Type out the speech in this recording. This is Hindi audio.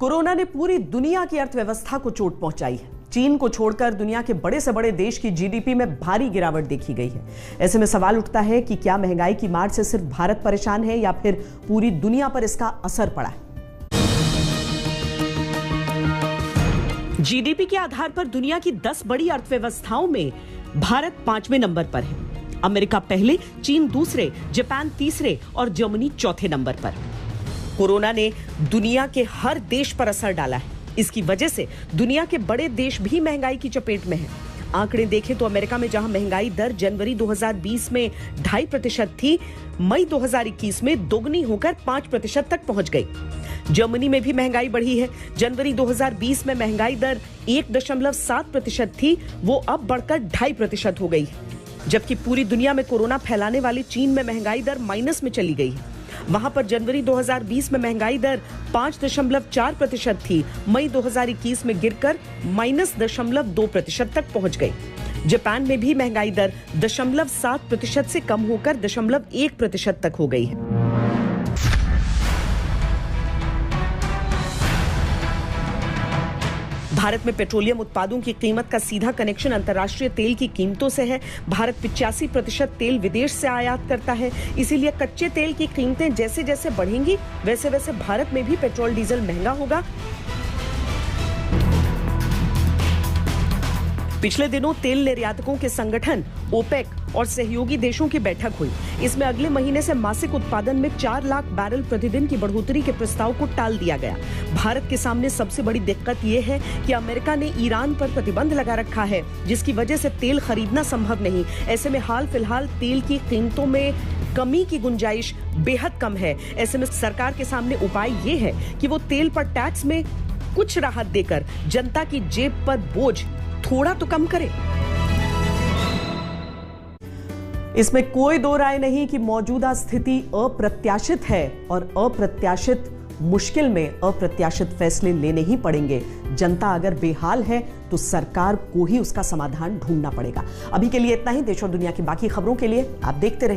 कोरोना ने पूरी दुनिया की अर्थव्यवस्था को चोट पहुंचाई है। चीन को छोड़कर दुनिया के बड़े से बड़े देश की जीडीपी में भारी गिरावट देखी गई है। ऐसे में सवाल उठता है कि क्या महंगाई की मार से सिर्फ भारत परेशान है या फिर पूरी दुनिया पर इसका असर पड़ा है। जीडीपी के आधार पर दुनिया की 10 बड़ी अर्थव्यवस्थाओं में भारत 5वें नंबर पर है। अमेरिका पहले, चीन दूसरे, जापान तीसरे और जर्मनी चौथे नंबर पर। कोरोना ने दुनिया के हर देश पर असर डाला है। इसकी वजह से दुनिया के बड़े देश भी महंगाई की चपेट में हैं। आंकड़े देखें तो अमेरिका में जहां महंगाई दर जनवरी 2020 में 2.5% थी, मई 2021 में दोगुनी होकर 5% तक पहुंच गई। जर्मनी में भी महंगाई बढ़ी है। जनवरी 2020 में महंगाई दर 1.7% थी, वो अब बढ़कर 2.5% हो गई है। जबकि पूरी दुनिया में कोरोना फैलाने वाली चीन में महंगाई दर माइनस में चली गई है। वहां पर जनवरी 2020 में महंगाई दर 5.4% थी, मई 2021 में गिरकर -0.2% तक पहुंच गई। जापान में भी महंगाई दर 0.7% से कम होकर 0.1% तक हो गई है। भारत में पेट्रोलियम उत्पादों की कीमत का सीधा कनेक्शन अंतर्राष्ट्रीय तेल की कीमतों से है। भारत 85% तेल विदेश से आयात करता है, इसीलिए कच्चे तेल की कीमतें जैसे जैसे बढ़ेंगी वैसे वैसे भारत में भी पेट्रोल डीजल महंगा होगा। पिछले दिनों तेल निर्यातकों के संगठन ओपेक और सहयोगी देशों की बैठक हुई। इसमें अगले महीने से मासिक उत्पादन में 4 लाख बैरल प्रतिदिन की बढ़ोतरी के प्रस्ताव को टाल दिया गया। भारत के सामने सबसे बड़ी दिक्कत यह है कि अमेरिका ने ईरान पर प्रतिबंध लगा रखा है, जिसकी वजह से तेल खरीदना संभव नहीं। ऐसे में हाल फिलहाल तेल की कीमतों में कमी की गुंजाइश बेहद कम है। ऐसे में सरकार के सामने उपाय ये है कि वो तेल पर टैक्स में कुछ राहत देकर जनता की जेब पर बोझ थोड़ा तो कम करे। इसमें कोई दो राय नहीं कि मौजूदा स्थिति अप्रत्याशित है और अप्रत्याशित मुश्किल में अप्रत्याशित फैसले लेने ही पड़ेंगे। जनता अगर बेहाल है तो सरकार को ही उसका समाधान ढूंढना पड़ेगा। अभी के लिए इतना ही। देश और दुनिया की बाकी खबरों के लिए आप देखते रहिए।